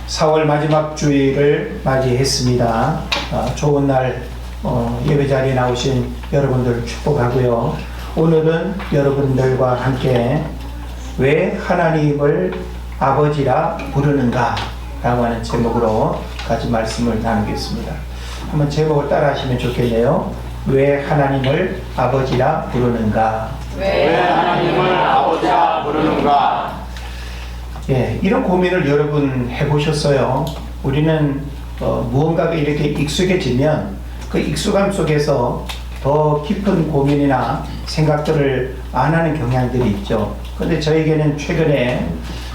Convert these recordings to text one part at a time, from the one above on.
4월 마지막 주일을 맞이했습니다. 좋은 날 예배 자리에 나오신 여러분들 축복하고요. 오늘은 여러분들과 함께 왜 하나님을 아버지라 부르는가 라고 하는 제목으로 같이 말씀을 나누겠습니다. 한번 제목을 따라 하시면 좋겠네요. 왜 하나님을 아버지라 부르는가? 왜 하나님을 아버지라 부르는가? 예, 이런 고민을 여러분 해보셨어요? 우리는 무언가가 이렇게 익숙해지면 그 익숙함 속에서 더 깊은 고민이나 생각들을 안 하는 경향들이 있죠. 그런데 저에게는 최근에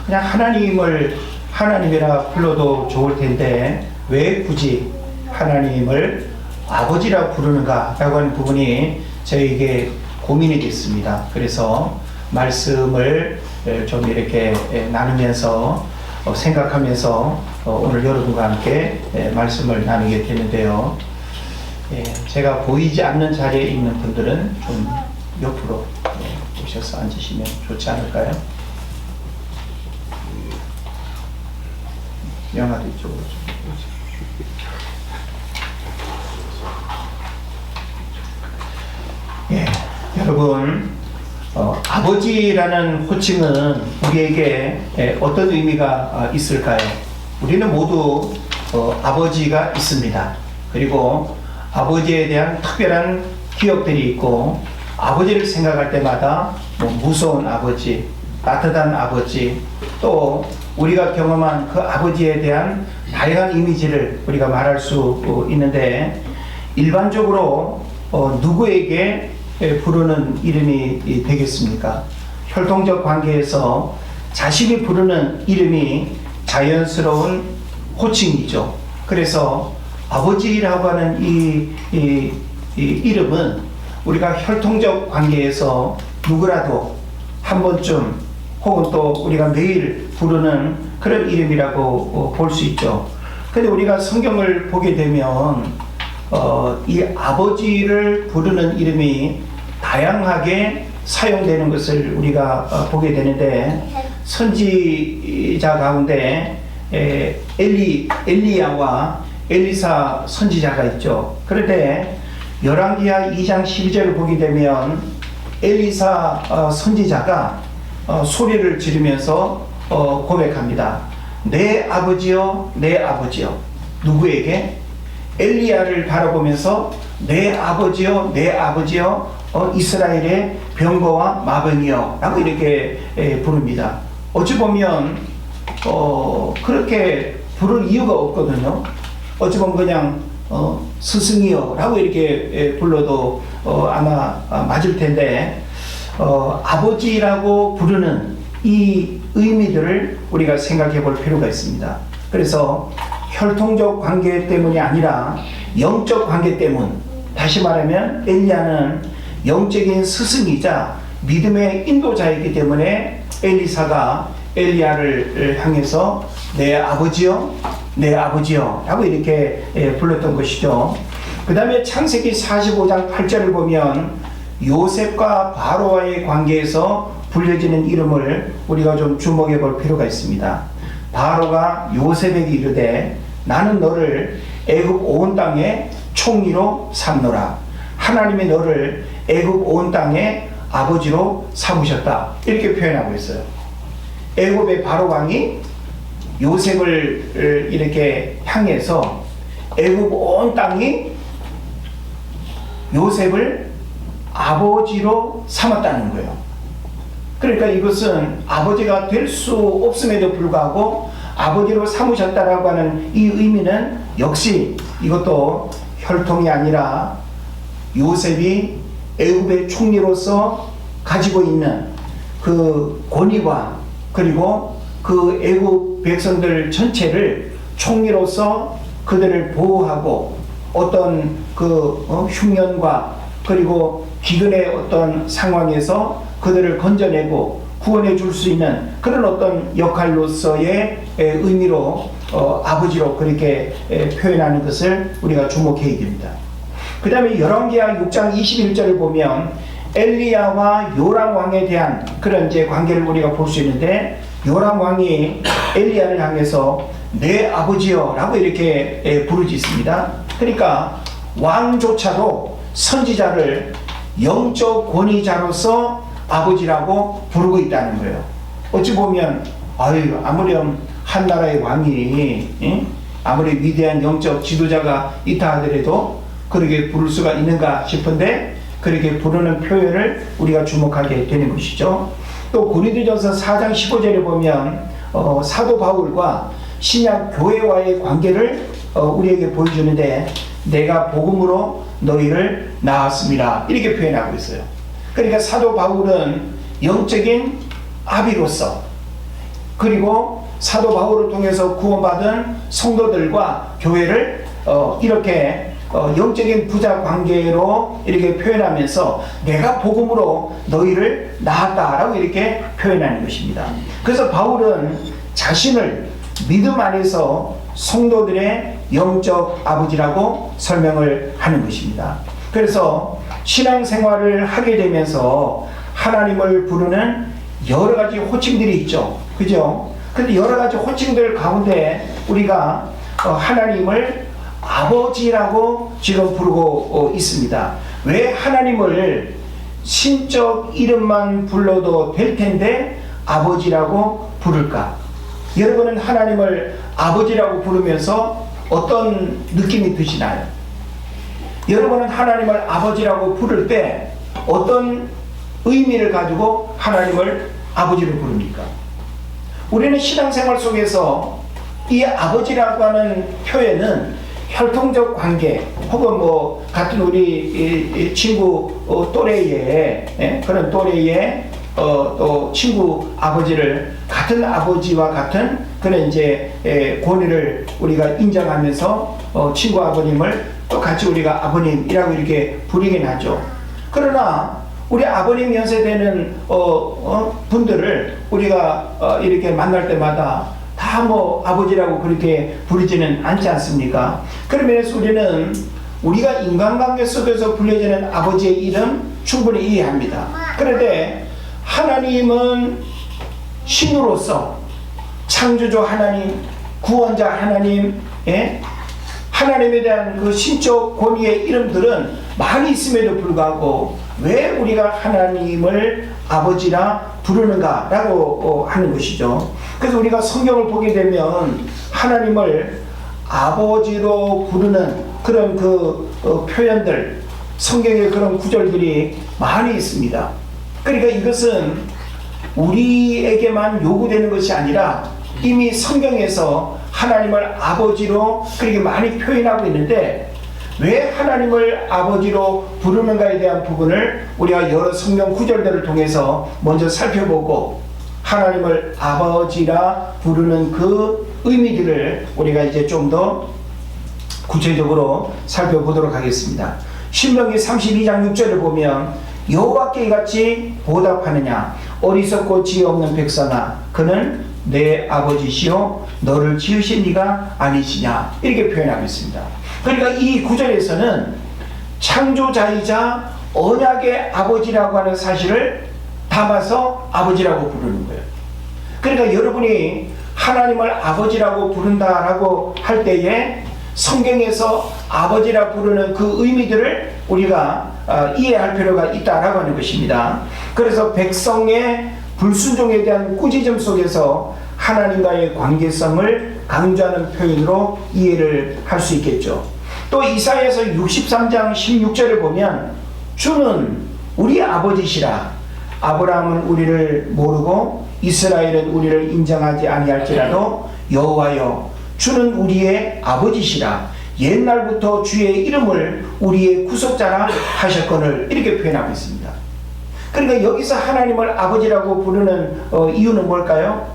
그냥 하나님을 하나님이라 불러도 좋을 텐데 왜 굳이 하나님을 아버지라 부르는가 라고 하는 부분이 저에게 고민이 됐습니다. 그래서 말씀을 좀 이렇게 나누면서 생각하면서 오늘 여러분과 함께 말씀을 나누게 되는데요. 제가 보이지 않는 자리에 있는 분들은 좀 옆으로 오셔서 앉으시면 좋지 않을까요? 영화도 이쪽으로 좀 오세요. 여러분, 아버지라는 호칭은 우리에게 어떤 의미가 있을까요? 우리는 모두 아버지가 있습니다. 그리고 아버지에 대한 특별한 기억들이 있고, 아버지를 생각할 때마다 무서운 아버지, 따뜻한 아버지, 또 우리가 경험한 그 아버지에 대한 다양한 이미지를 우리가 말할 수 있는데, 일반적으로 누구에게 부르는 이름이 되겠습니까? 혈통적 관계에서 자식이 부르는 이름이 자연스러운 호칭이죠. 그래서 아버지라고 하는 이 이름은 우리가 혈통적 관계에서 누구라도 한 번쯤 혹은 또 우리가 매일 부르는 그런 이름이라고 볼 수 있죠. 근데 우리가 성경을 보게 되면 이 아버지를 부르는 이름이 다양하게 사용되는 것을 우리가 보게 되는데, 선지자 가운데 엘리야와 엘리사 선지자가 있죠. 그런데 열왕기하 2장 12절을 보게 되면 엘리사 선지자가 소리를 지르면서 고백합니다. 내 아버지여, 내 아버지여. 누구에게? 엘리야를 바라보면서 내 아버지여, 내 아버지여, 이스라엘의 병거와 마병이여 라고 이렇게 부릅니다. 어찌 보면 그렇게 부를 이유가 없거든요. 어찌 보면 그냥 스승이여 라고 이렇게 불러도 아마 맞을 텐데, 아버지라고 부르는 이 의미들을 우리가 생각해 볼 필요가 있습니다. 그래서 혈통적 관계 때문이 아니라 영적 관계 때문, 다시 말하면 엘리야는 영적인 스승이자 믿음의 인도자이기 때문에 엘리사가 엘리야를 향해서 내 아버지요, 내 아버지요 라고 이렇게 불렀던 것이죠. 그 다음에 창세기 45장 8절을 보면 요셉과 바로와의 관계에서 불려지는 이름을 우리가 좀 주목해 볼 필요가 있습니다. 바로가 요셉에게 이르되 나는 너를 애굽 온 땅의 총리로 삼노라. 하나님이 너를 애굽 온 땅의 아버지로 삼으셨다. 이렇게 표현하고 있어요. 애굽의 바로 왕이 요셉을 이렇게 향해서 애굽 온 땅이 요셉을 아버지로 삼았다는 거예요. 그러니까 이것은 아버지가 될 수 없음에도 불구하고 아버지로 삼으셨다라고 하는 이 의미는 역시 이것도 혈통이 아니라 요셉이 애굽의 총리로서 가지고 있는 그 권위와 그리고 그 애굽 백성들 전체를 총리로서 그들을 보호하고 어떤 그 흉년과 그리고 기근의 어떤 상황에서 그들을 건져내고 구원해 줄 수 있는 그런 어떤 역할로서의 의미로 아버지로 그렇게 표현하는 것을 우리가 주목해야 됩니다. 그 다음에 열왕기하 6장 21절을 보면 엘리야와 요람 왕에 대한 그런 이제 관계를 우리가 볼 수 있는데, 요람 왕이 엘리야를 향해서 내 아버지여 라고 이렇게 부르짖습니다. 그러니까 왕조차도 선지자를 영적 권위자로서 아버지라고 부르고 있다는 거예요. 어찌 보면 아무리 한 나라의 왕이 아무리 위대한 영적 지도자가 있다 하더라도 그렇게 부를 수가 있는가 싶은데 그렇게 부르는 표현을 우리가 주목하게 되는 것이죠. 또 고린도전서 4장 15절에 보면 사도 바울과 신약 교회와의 관계를 우리에게 보여주는데 내가 복음으로 너희를 낳았습니다 이렇게 표현하고 있어요. 그러니까 사도 바울은 영적인 아비로서 그리고 사도 바울을 통해서 구원받은 성도들과 교회를 이렇게 영적인 부자 관계로 이렇게 표현하면서 내가 복음으로 너희를 낳았다라고 이렇게 표현하는 것입니다. 그래서 바울은 자신을 믿음 안에서 성도들의 영적 아버지라고 설명을 하는 것입니다. 그래서 신앙생활을 하게 되면서 하나님을 부르는 여러 가지 호칭들이 있죠. 그죠? 근데 여러 가지 호칭들 가운데 우리가 하나님을 아버지라고 지금 부르고 있습니다. 왜 하나님을 신적 이름만 불러도 될 텐데 아버지라고 부를까? 여러분은 하나님을 아버지라고 부르면서 어떤 느낌이 드시나요? 여러분은 하나님을 아버지라고 부를 때 어떤 의미를 가지고 하나님을 아버지로 부릅니까? 우리는 신앙생활 속에서 이 아버지라고 하는 표현은 혈통적 관계 혹은 같은 우리 친구 또래의 그런 또래의 또 친구 아버지를 같은 아버지와 같은 그런 이제 권위를 우리가 인정하면서 친구 아버님을 또 같이 우리가 아버님이라고 이렇게 부르긴 하죠. 그러나 우리 아버님 연세되는 분들을 우리가 이렇게 만날 때마다 다 아버지라고 그렇게 부르지는 않지 않습니까? 그런 면에서 우리는 우리가 인간관계 속에서 불려지는 아버지의 이름 충분히 이해합니다. 그런데 하나님은 신으로서 창조주 하나님, 구원자 하나님, 하나님에 대한 그 신적 권위의 이름들은 많이 있음에도 불구하고 왜 우리가 하나님을 아버지라 부르는가라고 하는 것이죠. 그래서 우리가 성경을 보게 되면 하나님을 아버지로 부르는 그런 표현들, 성경의 그런 구절들이 많이 있습니다. 그러니까 이것은 우리에게만 요구되는 것이 아니라 이미 성경에서 하나님을 아버지로 그렇게 많이 표현하고 있는데 왜 하나님을 아버지로 부르는가에 대한 부분을 우리가 여러 성경 구절들을 통해서 먼저 살펴보고 하나님을 아버지라 부르는 그 의미들을 우리가 이제 좀 더 구체적으로 살펴보도록 하겠습니다. 신명기 32장 6절을 보면 여호와께 이같이 보답하느냐 어리석고 지혜 없는 백성아 그는 내 아버지시요 너를 지으신 이가 아니시냐 이렇게 표현하고 있습니다. 그러니까 이 구절에서는 창조자이자 언약의 아버지라고 하는 사실을 담아서 아버지라고 부르는 거예요. 그러니까 여러분이 하나님을 아버지라고 부른다라고 할 때에 성경에서 아버지라 부르는 그 의미들을 우리가 이해할 필요가 있다라고 하는 것입니다. 그래서 백성의 불순종에 대한 꾸짖음 속에서 하나님과의 관계성을 강조하는 표현으로 이해를 할 수 있겠죠. 또 이사야서 63장 16절을 보면 주는 우리 아버지시라 아브라함은 우리를 모르고 이스라엘은 우리를 인정하지 아니할지라도 여호와여 주는 우리의 아버지시라 옛날부터 주의 이름을 우리의 구속자라 하셨거늘 이렇게 표현하고 있습니다. 그러니까 여기서 하나님을 아버지라고 부르는 이유는 뭘까요?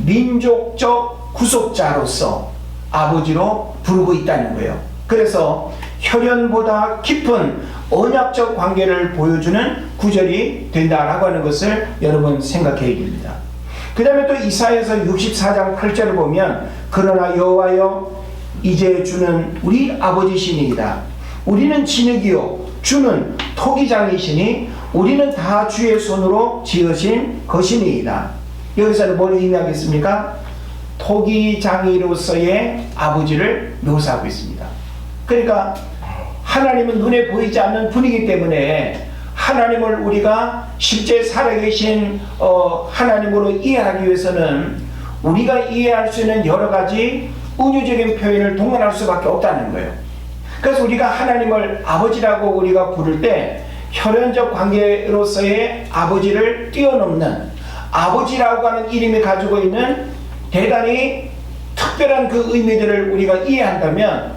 민족적 구속자로서 아버지로 부르고 있다는 거예요. 그래서 혈연보다 깊은 언약적 관계를 보여주는 구절이 된다라고 하는 것을 여러분 생각해야 됩니다. 그 다음에 또 이사야서 64장 8절을 보면 그러나 여호와여 이제 주는 우리 아버지시니이다. 우리는 진흙이요 주는 토기장이시니 우리는 다 주의 손으로 지으신 것이니이다. 여기서는 뭘 의미하겠습니까? 토기장이로서의 아버지를 묘사하고 있습니다. 그러니까 하나님은 눈에 보이지 않는 분이기 때문에 하나님을 우리가 실제 살아계신 하나님으로 이해하기 위해서는 우리가 이해할 수 있는 여러 가지 은유적인 표현을 동원할 수밖에 없다는 거예요. 그래서 우리가 하나님을 아버지라고 우리가 부를 때 혈연적 관계로서의 아버지를 뛰어넘는 아버지라고 하는 이름이 가지고 있는 대단히 특별한 그 의미들을 우리가 이해한다면,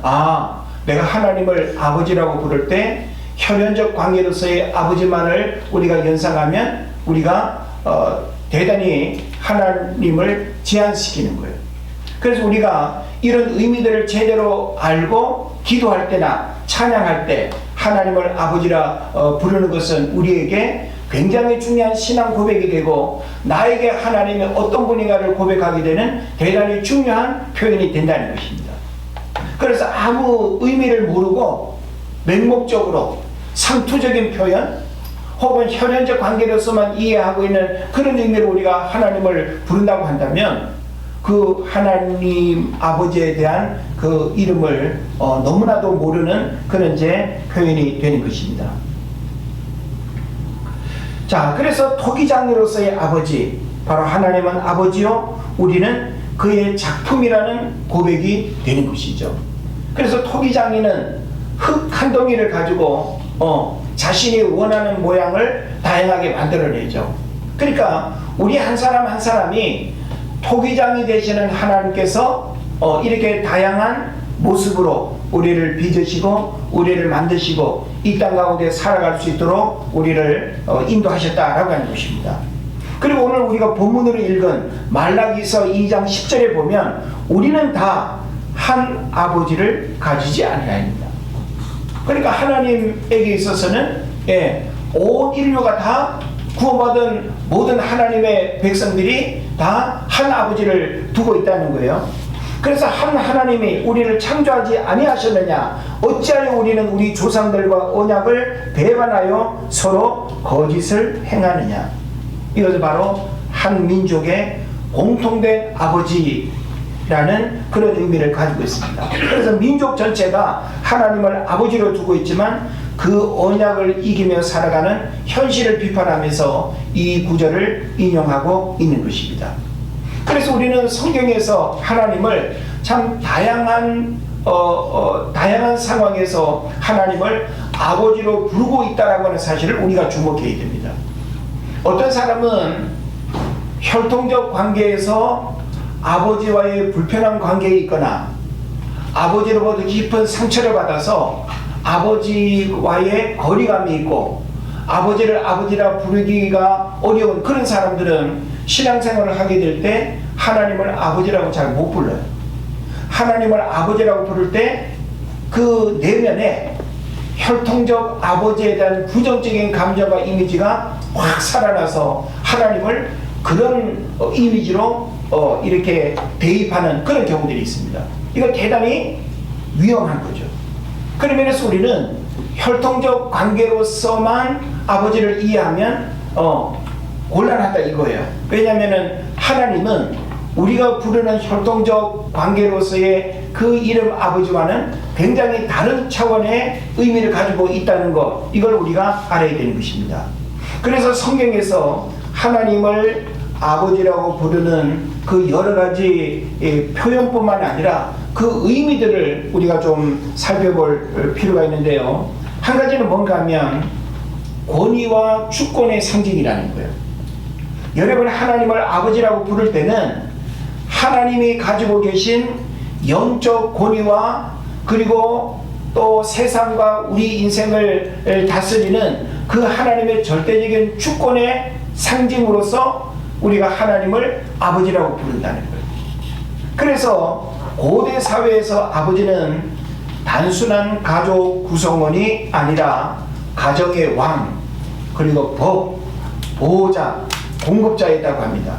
내가 하나님을 아버지라고 부를 때 혈연적 관계로서의 아버지만을 우리가 연상하면 우리가 대단히 하나님을 제한시키는 거예요. 그래서 우리가 이런 의미들을 제대로 알고 기도할 때나 찬양할 때 하나님을 아버지라 부르는 것은 우리에게 굉장히 중요한 신앙 고백이 되고, 나에게 하나님이 어떤 분인가를 고백하게 되는 대단히 중요한 표현이 된다는 것입니다. 그래서 아무 의미를 모르고 맹목적으로 상투적인 표현 혹은 혈연적 관계로서만 이해하고 있는 그런 의미로 우리가 하나님을 부른다고 한다면, 그 하나님 아버지에 대한 그 이름을 너무나도 모르는 그런 표현이 되는 것입니다. 자, 그래서 토기장로로서의 아버지, 바로 하나님은 아버지요 우리는 그의 작품이라는 고백이 되는 것이죠. 그래서 토기장이는 흙 한 덩이를 가지고 자신이 원하는 모양을 다양하게 만들어내죠. 그러니까 우리 한 사람 한 사람이 토기장이 되시는 하나님께서 이렇게 다양한 모습으로 우리를 빚으시고 우리를 만드시고 이 땅 가운데 살아갈 수 있도록 우리를 인도하셨다라고 하는 것입니다. 그리고 오늘 우리가 본문으로 읽은 말라기서 2장 10절에 보면 우리는 다 한 아버지를 가지지 아니하입니다. 그러니까 하나님에게 있어서는 온 인류가 다 구원받은 모든 하나님의 백성들이 다 한 아버지를 두고 있다는 거예요. 그래서 한 하나님이 우리를 창조하지 아니하셨느냐, 어찌하여 우리는 우리 조상들과 언약을 배반하여 서로 거짓을 행하느냐. 이것은 바로 한 민족의 공통된 아버지라는 그런 의미를 가지고 있습니다. 그래서 민족 전체가 하나님을 아버지로 두고 있지만 그 언약을 이기며 살아가는 현실을 비판하면서 이 구절을 인용하고 있는 것입니다. 그래서 우리는 성경에서 하나님을 참 다양한 상황에서 하나님을 아버지로 부르고 있다라고 하는 사실을 우리가 주목해야 됩니다. 어떤 사람은 혈통적 관계에서 아버지와의 불편한 관계에 있거나 아버지로부터 깊은 상처를 받아서 아버지와의 거리감이 있고 아버지를 아버지라 부르기가 어려운 그런 사람들은 신앙생활을 하게 될 때 하나님을 아버지라고 잘 못 불러요. 하나님을 아버지라고 부를 때 그 내면에 혈통적 아버지에 대한 부정적인 감정과 이미지가 확 살아나서 하나님을 그런 이미지로 이렇게 대입하는 그런 경우들이 있습니다. 이거 대단히 위험한 거죠. 그런 면에서 우리는 혈통적 관계로서만 아버지를 이해하면 곤란하다 이거예요. 왜냐하면 하나님은 우리가 부르는 혈통적 관계로서의 그 이름 아버지와는 굉장히 다른 차원의 의미를 가지고 있다는 것, 이걸 우리가 알아야 되는 것입니다. 그래서 성경에서 하나님을 아버지라고 부르는 그 여러 가지 표현뿐만 아니라 그 의미들을 우리가 좀 살펴볼 필요가 있는데요. 한 가지는 뭔가 하면 권위와 주권의 상징이라는 거예요. 여러분, 하나님을 아버지라고 부를 때는 하나님이 가지고 계신 영적 권위와 그리고 또 세상과 우리 인생을 다스리는 그 하나님의 절대적인 주권의 상징으로서 우리가 하나님을 아버지라고 부른다는 거예요. 그래서 고대 사회에서 아버지는 단순한 가족 구성원이 아니라 가정의 왕, 그리고 법, 보호자, 공급자이라고 합니다.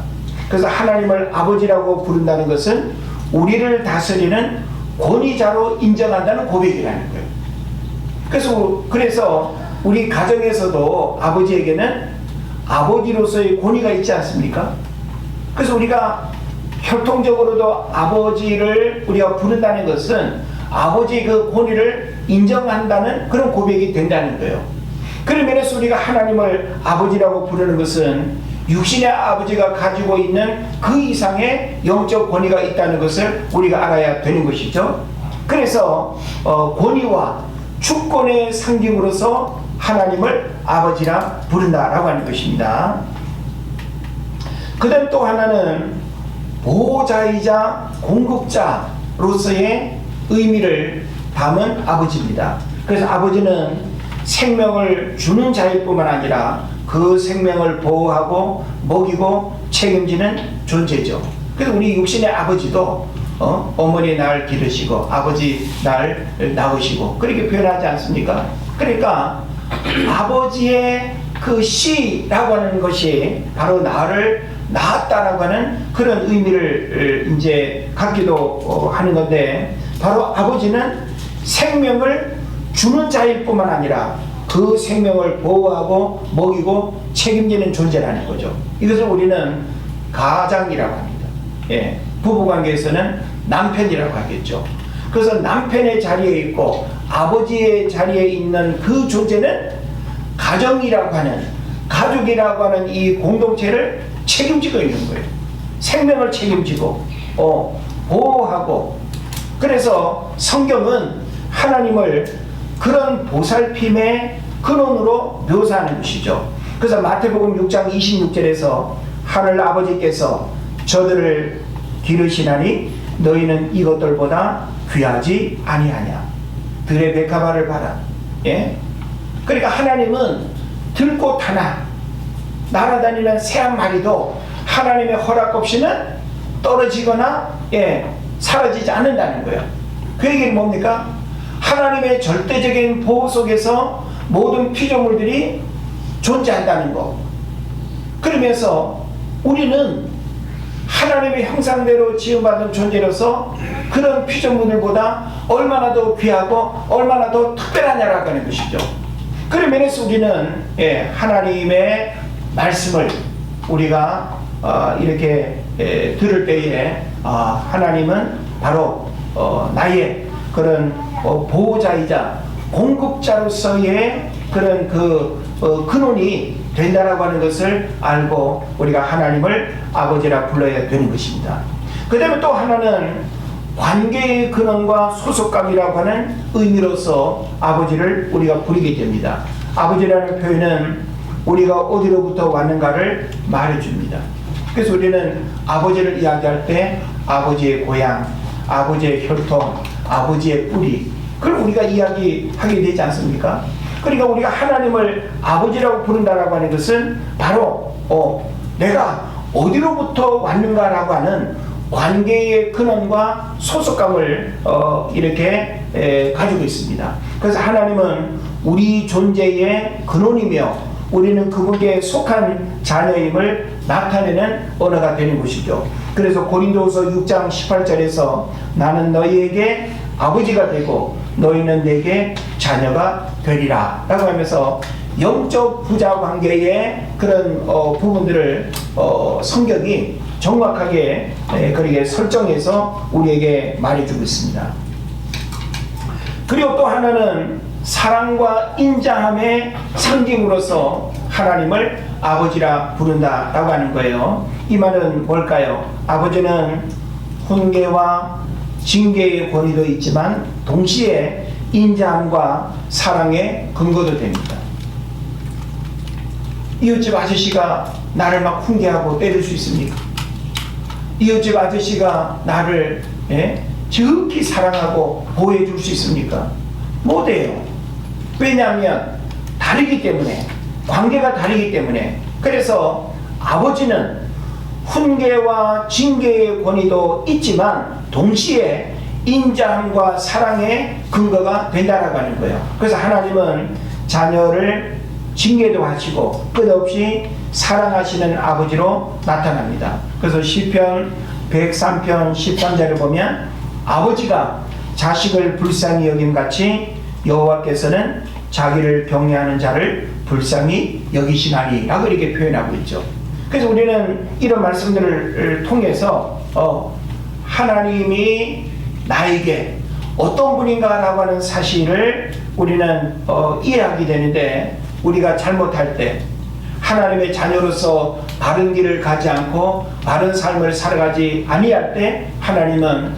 그래서 하나님을 아버지라고 부른다는 것은 우리를 다스리는 권위자로 인정한다는 고백이라는 거예요. 그래서 우리 가정에서도 아버지에게는 아버지로서의 권위가 있지 않습니까? 그래서 우리가 혈통적으로도 아버지를 우리가 부른다는 것은 아버지의 그 권위를 인정한다는 그런 고백이 된다는 거예요. 그런 면에서 우리가 하나님을 아버지라고 부르는 것은 육신의 아버지가 가지고 있는 그 이상의 영적 권위가 있다는 것을 우리가 알아야 되는 것이죠. 그래서 권위와 주권의 상징으로서 하나님을 아버지라 부른다라고 하는 것입니다. 그 다음 또 하나는 보호자이자 공급자로서의 의미를 담은 아버지입니다. 그래서 아버지는 생명을 주는 자일 뿐만 아니라 그 생명을 보호하고 먹이고 책임지는 존재죠. 그래서 우리 육신의 아버지도 어머니 날 기르시고 아버지 날 낳으시고 그렇게 표현하지 않습니까? 그러니까 아버지의 그 씨라고 하는 것이 바로 나를 낳았다라고 하는 그런 의미를 이제 갖기도 하는 건데, 바로 아버지는 생명을 주는 자일 뿐만 아니라 그 생명을 보호하고 먹이고 책임지는 존재라는 거죠. 이것을 우리는 가장이라고 합니다. 예, 부부관계에서는 남편이라고 하겠죠. 그래서 남편의 자리에 있고 아버지의 자리에 있는 그 존재는 가정이라고 하는, 가족이라고 하는 이 공동체를 책임지고 있는 거예요. 생명을 책임지고 보호하고. 그래서 성경은 하나님을 그런 보살핌의 근원으로 묘사하는 것이죠. 그래서 마태복음 6장 26절에서 하늘 아버지께서 저들을 기르시나니 너희는 이것들보다 귀하지 아니하냐. 들의 백합화를 봐라. 예? 그러니까 하나님은 들꽃 하나, 날아다니는 새 한 마리도 하나님의 허락 없이는 떨어지거나 사라지지 않는다는 거예요. 그 얘기는 뭡니까? 하나님의 절대적인 보호 속에서 모든 피조물들이 존재한다는 것. 그러면서 우리는 하나님의 형상대로 지음받은 존재로서 그런 피조물들보다 얼마나 더 귀하고 얼마나 더 특별하냐라고 하는 것이죠. 그런 면에서 우리는 하나님의 말씀을 우리가 이렇게 들을 때에 하나님은 바로 나의 그런 보호자이자 공급자로서의 그런 근원이 된다라고 하는 것을 알고 우리가 하나님을 아버지라 불러야 되는 것입니다. 그 다음에 또 하나는 관계의 근원과 소속감이라고 하는 의미로서 아버지를 우리가 부르게 됩니다. 아버지라는 표현은 우리가 어디로부터 왔는가를 말해줍니다. 그래서 우리는 아버지를 이야기할 때 아버지의 고향, 아버지의 혈통, 아버지의 뿌리, 그걸 우리가 이야기하게 되지 않습니까? 그러니까 우리가 하나님을 아버지라고 부른다라고 하는 것은 바로 내가 어디로부터 왔는가라고 하는 관계의 근원과 소속감을 이렇게 가지고 있습니다. 그래서 하나님은 우리 존재의 근원이며 우리는 그분께 속한 자녀임을 나타내는 언어가 되는 것이죠. 그래서 고린도후서 6장 18절에서 나는 너희에게 아버지가 되고 너희는 내게 자녀가 되리라 라고 하면서 영적 부자 관계의 그런 부분들을 성경이 정확하게 그렇게 설정해서 우리에게 말해주고 있습니다. 그리고 또 하나는 사랑과 인자함의 상징으로서 하나님을 아버지라 부른다라고 하는 거예요. 이 말은 뭘까요? 아버지는 훈계와 징계의 권위도 있지만 동시에 인자함과 사랑의 근거도 됩니다. 이웃집 아저씨가 나를 막 훈계하고 때릴 수 있습니까? 이웃집 아저씨가 나를 지극히 사랑하고 보호해 줄 수 있습니까? 못해요. 왜냐하면 다르기 때문에, 관계가 다르기 때문에. 그래서 아버지는 훈계와 징계의 권위도 있지만 동시에 인자함과 사랑의 근거가 된다라고 하는 거예요. 그래서 하나님은 자녀를 징계도 하시고 끝없이 사랑하시는 아버지로 나타납니다. 그래서 시편 103편 13절을 보면 아버지가 자식을 불쌍히 여김같이 여호와께서는 자기를 경외하는 자를 불쌍히 여기시나니 라고 이렇게 표현하고 있죠. 그래서 우리는 이런 말씀들을 통해서 하나님이 나에게 어떤 분인가라고 하는 사실을 우리는 이해하게 되는데, 우리가 잘못할 때 하나님의 자녀로서 바른 길을 가지 않고 바른 삶을 살아가지 아니할 때 하나님은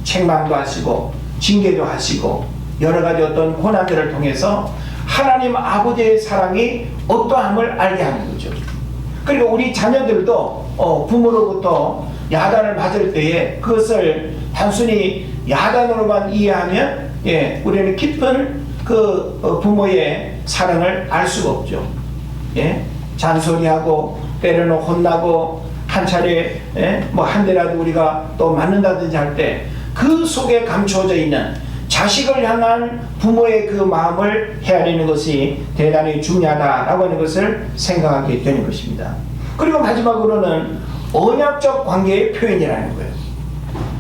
책망도 하시고 징계도 하시고 여러 가지 어떤 고난들을 통해서 하나님 아버지의 사랑이 어떠함을 알게 하는 거죠. 그리고 우리 자녀들도 부모로부터 야단을 맞을 때에 그것을 단순히 야단으로만 이해하면 우리는 깊은 그 부모의 사랑을 알 수가 없죠. 잔소리하고 때로는 혼나고 한 차례 뭐 한 대라도 우리가 또 맞는다든지 할 때 그 속에 감추어져 있는 자식을 향한 부모의 그 마음을 헤아리는 것이 대단히 중요하다라고 하는 것을 생각하게 되는 것입니다. 그리고 마지막으로는 언약적 관계의 표현이라는 거예요.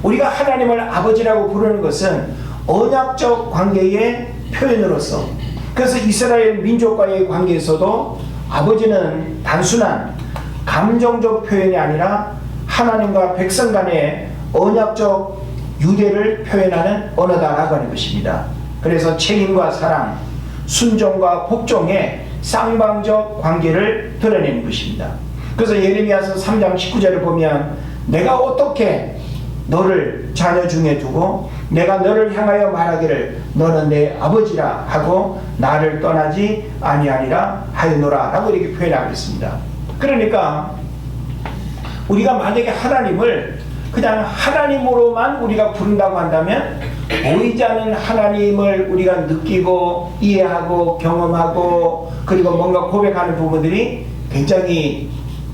우리가 하나님을 아버지라고 부르는 것은 언약적 관계의 표현으로서, 그래서 이스라엘 민족과의 관계에서도 아버지는 단순한 감정적 표현이 아니라 하나님과 백성 간의 언약적 유대를 표현하는 언어다라고 하는 것입니다. 그래서 책임과 사랑, 순종과 복종의 쌍방적 관계를 드러내는 것입니다. 그래서 예레미야서 3장 19절을 보면 내가 어떻게 너를 자녀 중에 두고 내가 너를 향하여 말하기를 너는 내 아버지라 하고 나를 떠나지 아니하리라 하였노라 라고 이렇게 표현하고 있습니다. 그러니까 우리가 만약에 하나님을 그냥 하나님으로만 우리가 부른다고 한다면 보이지 않는 하나님을 우리가 느끼고 이해하고 경험하고 그리고 뭔가 고백하는 부분들이 굉장히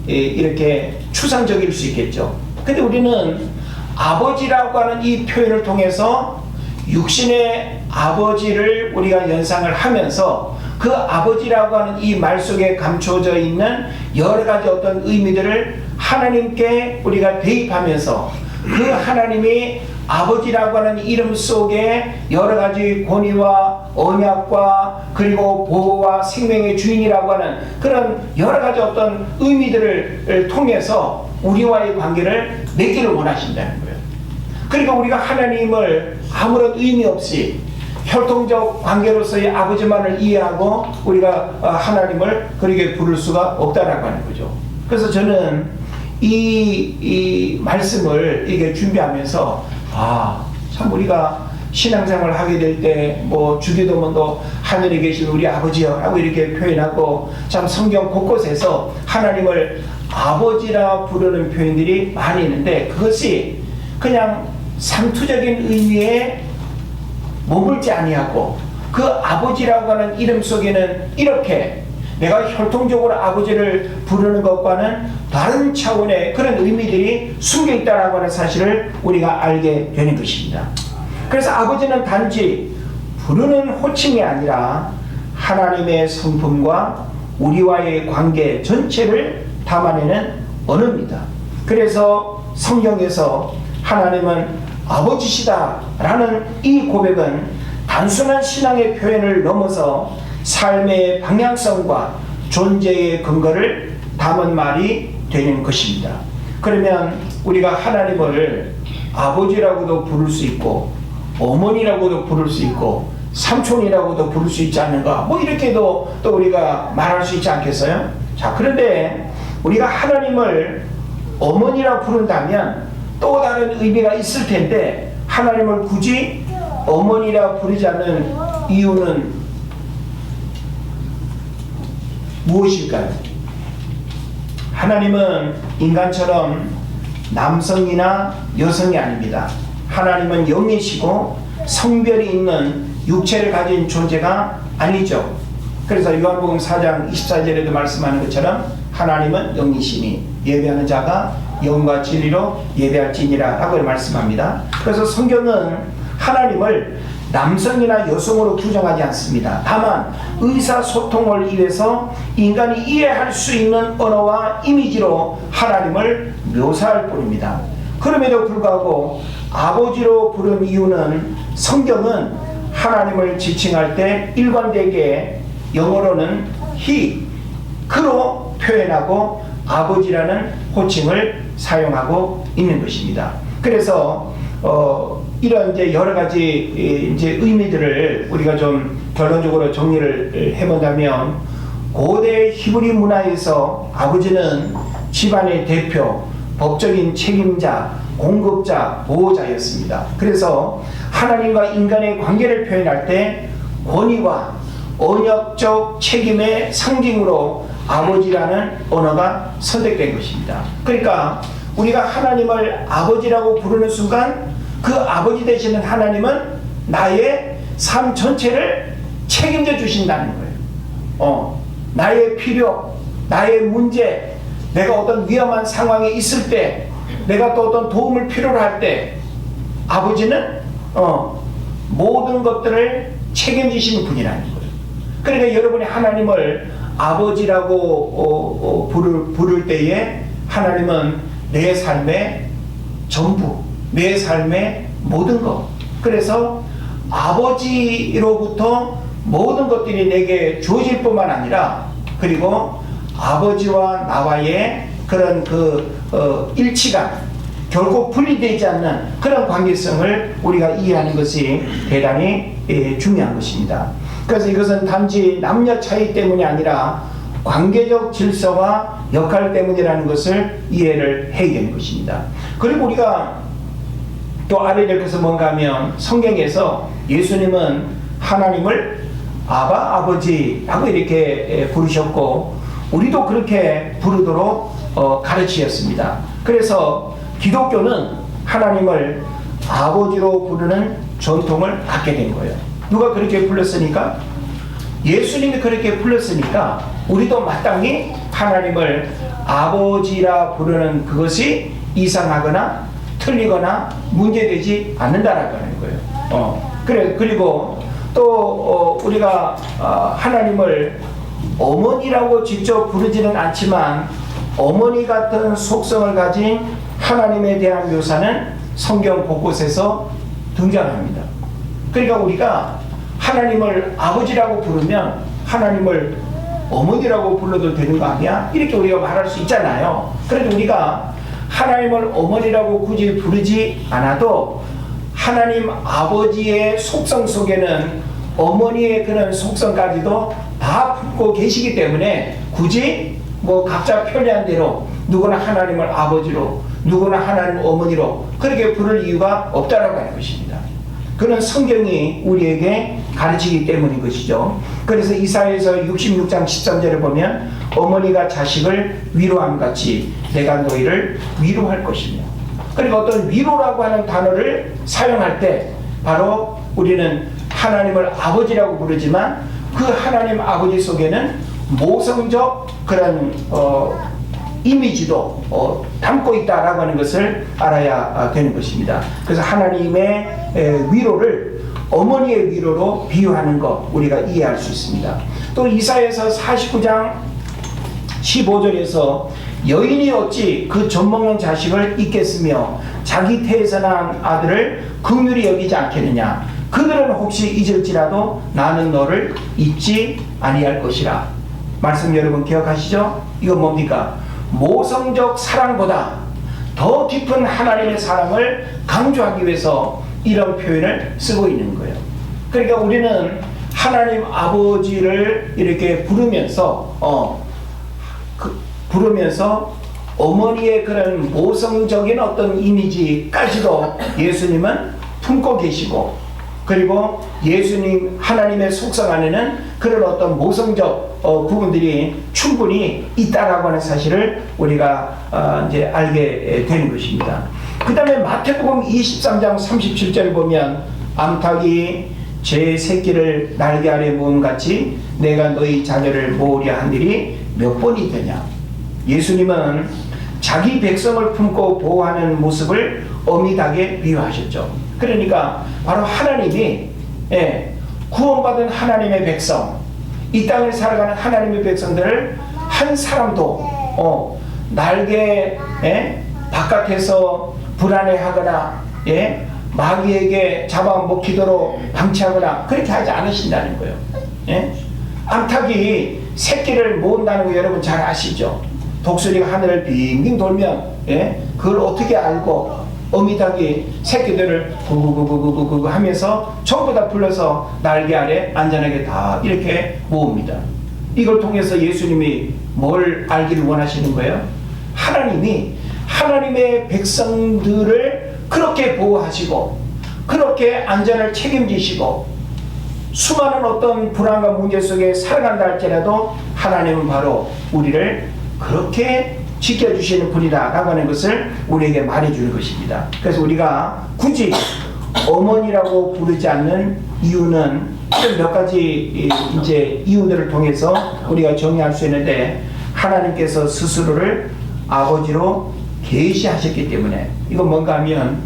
이렇게 추상적일 수 있겠죠. 근데 우리는 아버지라고 하는 이 표현을 통해서 육신의 아버지를 우리가 연상을 하면서 그 아버지라고 하는 이 말 속에 감춰져 있는 여러 가지 어떤 의미들을 하나님께 우리가 대입하면서 그 하나님이 아버지라고 하는 이름 속에 여러 가지 권위와 언약과 그리고 보호와 생명의 주인이라고 하는 그런 여러 가지 어떤 의미들을 통해서 우리와의 관계를 맺기를 원하신다는 거예요. 그러니까 우리가 하나님을 아무런 의미 없이 혈통적 관계로서의 아버지만을 이해하고 우리가 하나님을 그렇게 부를 수가 없다라고 하는 거죠. 그래서 저는 이 말씀을 이게 준비하면서 참 우리가 신앙생활을 하게 될 때 뭐 주기도문도 하늘에 계신 우리 아버지여 라고 이렇게 표현하고 참 성경 곳곳에서 하나님을 아버지라 부르는 표현들이 많이 있는데 그것이 그냥 상투적인 의미에 머물지 아니하고 그 아버지라고 하는 이름 속에는 이렇게 내가 혈통적으로 아버지를 부르는 것과는 다른 차원의 그런 의미들이 숨겨 있다라고 하는 사실을 우리가 알게 되는 것입니다. 그래서 아버지는 단지 부르는 호칭이 아니라 하나님의 성품과 우리와의 관계 전체를 담아내는 언어입니다. 그래서 성경에서 하나님은 아버지시다라는 이 고백은 단순한 신앙의 표현을 넘어서 삶의 방향성과 존재의 근거를 담은 말이 되는 것입니다. 그러면 우리가 하나님을 아버지라고도 부를 수 있고 어머니라고도 부를 수 있고 삼촌이라고도 부를 수 있지 않는가, 뭐 이렇게도 또 우리가 말할 수 있지 않겠어요? 자, 그런데 우리가 하나님을 어머니라 부른다면 또 다른 의미가 있을 텐데 하나님을 굳이 어머니라 부르지 않는 이유는 무엇일까요? 하나님은 인간처럼 남성이나 여성이 아닙니다. 하나님은 영이시고 성별이 있는 육체를 가진 존재가 아니죠. 그래서 요한복음 4장 24절에도 말씀하는 것처럼 하나님은 영이시니 예배하는 자가 영과 진리로 예배할지니라 라고 말씀합니다. 그래서 성경은 하나님을 남성이나 여성으로 규정하지 않습니다. 다만 의사소통을 위해서 인간이 이해할 수 있는 언어와 이미지로 하나님을 묘사할 뿐입니다. 그럼에도 불구하고 아버지로 부른 이유는 성경은 하나님을 지칭할 때 일관되게 영어로는 he, 그로 표현하고 아버지라는 호칭을 사용하고 있는 것입니다. 그래서 이런 이제 여러 가지 이제 의미들을 우리가 좀 결론적으로 정리를 해본다면, 고대 히브리 문화에서 아버지는 집안의 대표, 법적인 책임자, 공급자, 보호자였습니다. 그래서 하나님과 인간의 관계를 표현할 때 권위와 언약적 책임의 상징으로 아버지라는 언어가 선택된 것입니다. 그러니까 우리가 하나님을 아버지라고 부르는 순간 그 아버지 되시는 하나님은 나의 삶 전체를 책임져 주신다는 거예요. 나의 필요, 나의 문제, 내가 어떤 위험한 상황에 있을 때, 내가 또 어떤 도움을 필요로 할 때 아버지는 모든 것들을 책임지시는 분이라는 거예요. 그러니까 여러분이 하나님을 아버지라고 부를 때에 하나님은 내 삶의 전부, 내 삶의 모든 것. 그래서 아버지로부터 모든 것들이 내게 주어질 뿐만 아니라, 그리고 아버지와 나와의 그런 일치감, 결코 분리되지 않는 그런 관계성을 우리가 이해하는 것이 대단히 중요한 것입니다. 그래서 이것은 단지 남녀 차이 때문이 아니라 관계적 질서와 역할 때문이라는 것을 이해를 해야 되는 것입니다. 그리고 우리가 또 알아야 될 것은 뭔가 하면, 성경에서 예수님은 하나님을 아바, 아버지라고 이렇게 부르셨고 우리도 그렇게 부르도록 가르치셨습니다. 그래서 기독교는 하나님을 아버지로 부르는 전통을 갖게 된 거예요. 누가 그렇게 불렀으니까? 예수님이 그렇게 불렀으니까 우리도 마땅히 하나님을 아버지라 부르는 그것이 이상하거나 틀리거나 문제되지 않는다라고 하는 거예요. 그리고 또 우리가 하나님을 어머니라고 직접 부르지는 않지만 어머니 같은 속성을 가진 하나님에 대한 묘사는 성경 곳곳에서 등장합니다. 그러니까 우리가 하나님을 아버지라고 부르면 하나님을 어머니라고 불러도 되는 거 아니야? 이렇게 우리가 말할 수 있잖아요. 그런데 우리가 하나님을 어머니라고 굳이 부르지 않아도 하나님 아버지의 속성 속에는 어머니의 그런 속성까지도 다 품고 계시기 때문에 굳이 각자 편리한 대로 누구나 하나님을 아버지로, 누구나 하나님 어머니로 그렇게 부를 이유가 없다라고 하는 것입니다. 그는 성경이 우리에게 가르치기 때문인 것이죠. 그래서 이사야서 66장 13절을 보면 어머니가 자식을 위로함 같이 내가 너희를 위로할 것이며, 그리고 어떤 위로라고 하는 단어를 사용할 때 바로 우리는 하나님을 아버지라고 부르지만 그 하나님 아버지 속에는 모성적 그런 이미지도 담고 있다라고 하는 것을 알아야 되는 것입니다. 그래서 하나님의 위로를 어머니의 위로로 비유하는 것 우리가 이해할 수 있습니다. 또 이사야서 49장 15절에서 여인이 어찌 그 젖먹는 자식을 잊겠으며 자기 태에서 난 아들을 긍휼히 여기지 않겠느냐. 그들은 혹시 잊을지라도 나는 너를 잊지 아니할 것이라. 말씀 여러분 기억하시죠? 이건 뭡니까? 모성적 사랑보다 더 깊은 하나님의 사랑을 강조하기 위해서 이런 표현을 쓰고 있는 거예요. 그러니까 우리는 하나님 아버지를 이렇게 부르면서 어머니의 그런 모성적인 어떤 이미지까지도 예수님은 품고 계시고, 그리고 예수님 하나님의 속성 안에는 그런 어떤 모성적 부분들이 충분히 있다라고 하는 사실을 우리가 이제 알게 되는 것입니다. 그 다음에 마태복음 23장 37절을 보면 암탉이 제 새끼를 날개 아래 모음 같이 내가 너희 자녀를 모으려 한 일이 몇 번이 되냐. 예수님은 자기 백성을 품고 보호하는 모습을 어미닭에 비유하셨죠. 그러니까 바로 하나님이 구원받은 하나님의 백성, 이 땅을 살아가는 하나님의 백성들을 한 사람도 날개 바깥에서 불안해하거나 마귀에게 잡아먹히도록 방치하거나 그렇게 하지 않으신다는 거예요. 암탉이 새끼를 모은다는 거 여러분 잘 아시죠? 독수리가 하늘을 빙빙 돌면 그걸 어떻게 알고 어미닭이 새끼들을 구구구구구구 하면서 전부 다 불러서 날개 아래 안전하게 다 이렇게 모읍니다. 이걸 통해서 예수님이 뭘 알기를 원하시는 거예요? 하나님이 하나님의 백성들을 그렇게 보호하시고 그렇게 안전을 책임지시고 수많은 어떤 불안과 문제 속에 살아간다 할지라도 하나님은 바로 우리를 그렇게 지켜주시는 분이다 라고 하는 것을 우리에게 말해주는 것입니다. 그래서 우리가 굳이 어머니라고 부르지 않는 이유는 이런 몇 가지 이제 이유들을 통해서 우리가 정의할 수 있는데, 하나님께서 스스로를 아버지로 계시하셨기 때문에, 이건 뭔가 하면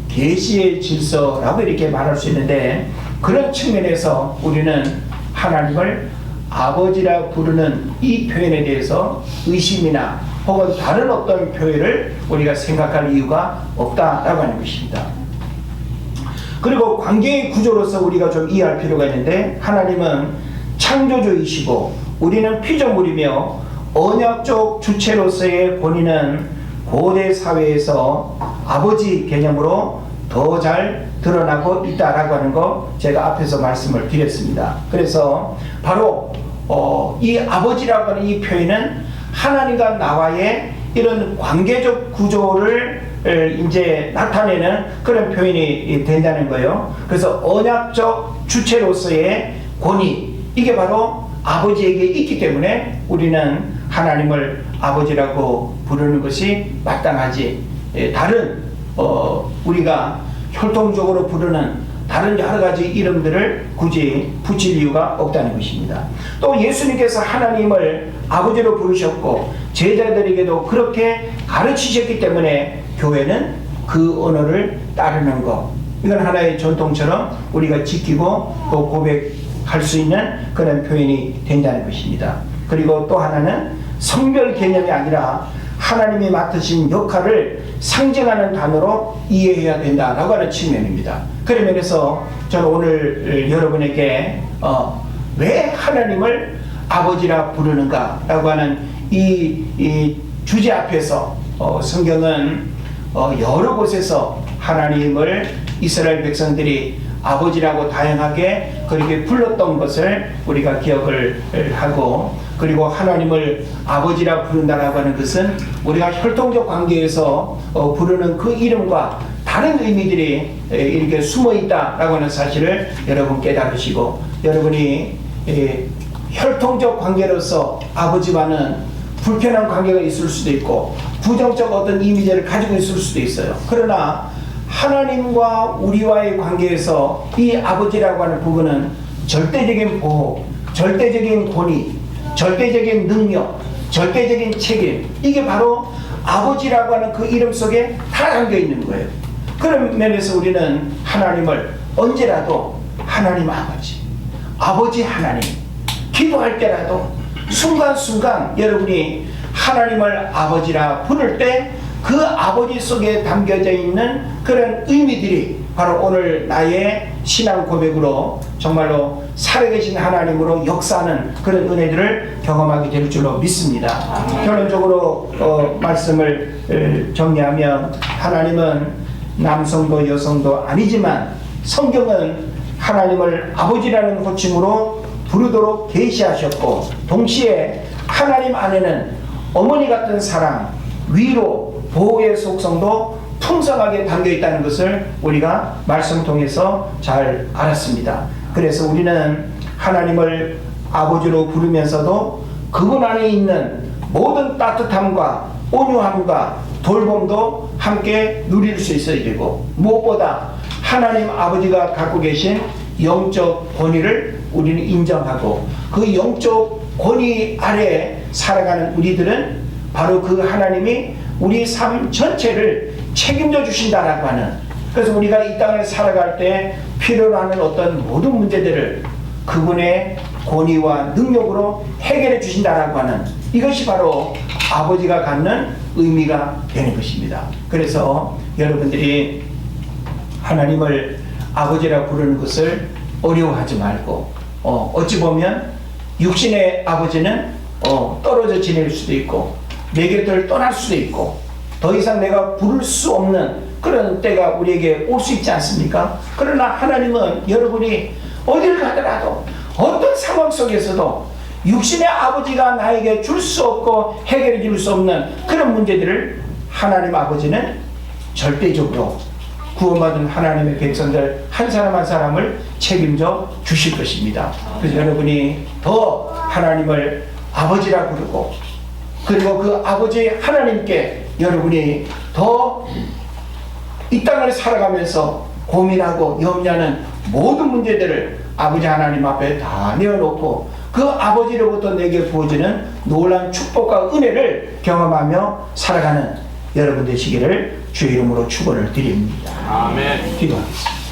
계시의 질서라고 이렇게 말할 수 있는데, 그런 측면에서 우리는 하나님을 아버지라 부르는 이 표현에 대해서 의심이나 혹은 다른 어떤 표현을 우리가 생각할 이유가 없다라고 하는 것입니다. 그리고 관계의 구조로서 우리가 좀 이해할 필요가 있는데, 하나님은 창조주이시고 우리는 피조물이며 언약적 주체로서의 본인은 고대 사회에서 아버지 개념으로 더 잘 드러나고 있다라고 하는 거 제가 앞에서 말씀을 드렸습니다. 그래서 바로 이 아버지라고 하는 이 표현은 하나님과 나와의 이런 관계적 구조를 이제 나타내는 그런 표현이 된다는 거예요. 그래서 언약적 주체로서의 권위, 이게 바로 아버지에게 있기 때문에 우리는 하나님을 아버지라고 부르는 것이 마땅하지, 다른 우리가 혈통적으로 부르는 다른 여러 가지 이름들을 굳이 붙일 이유가 없다는 것입니다. 또 예수님께서 하나님을 아버지로 부르셨고 제자들에게도 그렇게 가르치셨기 때문에 교회는 그 언어를 따르는 것, 이건 하나의 전통처럼 우리가 지키고 또 고백할 수 있는 그런 표현이 된다는 것입니다. 그리고 또 하나는 성별 개념이 아니라 하나님이 맡으신 역할을 상징하는 단어로 이해해야 된다라고 하는 측면입니다. 그런 면에서 저는 오늘 여러분에게 왜 하나님을 아버지라 부르는가라고 하는 이 주제 앞에서 성경은 여러 곳에서 하나님을 이스라엘 백성들이 아버지라고 다양하게 그렇게 불렀던 것을 우리가 기억을 하고, 그리고 하나님을 아버지라 부른다라고 하는 것은 우리가 혈통적 관계에서 부르는 그 이름과 다른 의미들이 이렇게 숨어 있다라고 하는 사실을 여러분 깨달으시고, 여러분이 혈통적 관계로서 아버지와는 불편한 관계가 있을 수도 있고 부정적 어떤 이미지를 가지고 있을 수도 있어요. 그러나 하나님과 우리와의 관계에서 이 아버지라고 하는 부분은 절대적인 보호, 절대적인 권위, 절대적인 능력, 절대적인 책임, 이게 바로 아버지라고 하는 그 이름 속에 다 담겨 있는 거예요. 그런 면에서 우리는 하나님을 언제라도 하나님 아버지, 아버지 하나님, 기도할 때라도 순간순간 여러분이 하나님을 아버지라 부를 때 그 아버지 속에 담겨져 있는 그런 의미들이 바로 오늘 나의 신앙 고백으로 정말로 살아계신 하나님으로 역사하는 그런 은혜들을 경험하게 될 줄로 믿습니다. 결론적으로 말씀을 정리하면, 하나님은 남성도 여성도 아니지만 성경은 하나님을 아버지라는 호칭으로 부르도록 계시하셨고, 동시에 하나님 안에는 어머니 같은 사랑, 위로, 보호의 속성도 풍성하게 담겨 있다는 것을 우리가 말씀 통해서 잘 알았습니다. 그래서 우리는 하나님을 아버지로 부르면서도 그분 안에 있는 모든 따뜻함과 온유함과 돌봄도 함께 누릴 수 있어야 되고, 무엇보다 하나님 아버지가 갖고 계신 영적 권위를 우리는 인정하고, 그 영적 권위 아래 살아가는 우리들은 바로 그 하나님이 우리 삶 전체를 책임져 주신다라고 하는, 그래서 우리가 이 땅을 살아갈 때 필요로 하는 어떤 모든 문제들을 그분의 권위와 능력으로 해결해 주신다라고 하는, 이것이 바로 아버지가 갖는 의미가 되는 것입니다. 그래서 여러분들이 하나님을 아버지라 부르는 것을 어려워하지 말고, 어찌 보면 육신의 아버지는 떨어져 지낼 수도 있고, 내 곁을 떠날 수도 있고 더 이상 내가 부를 수 없는 그런 때가 우리에게 올 수 있지 않습니까? 그러나 하나님은 여러분이 어딜 가더라도 어떤 상황 속에서도 육신의 아버지가 나에게 줄 수 없고 해결해 줄 수 없는 그런 문제들을 하나님 아버지는 절대적으로 구원받은 하나님의 백성들 한 사람 한 사람을 책임져 주실 것입니다. 그래서 여러분이 더 하나님을 아버지라 부르고 그리고 그 아버지 하나님께 여러분이 더 이 땅을 살아가면서 고민하고 염려하는 모든 문제들을 아버지 하나님 앞에 다 내어놓고 그 아버지로부터 내게 부어지는 놀라운 축복과 은혜를 경험하며 살아가는 여러분 되시기를 주의 이름으로 축원을 드립니다. 아멘. 기도하겠습니다.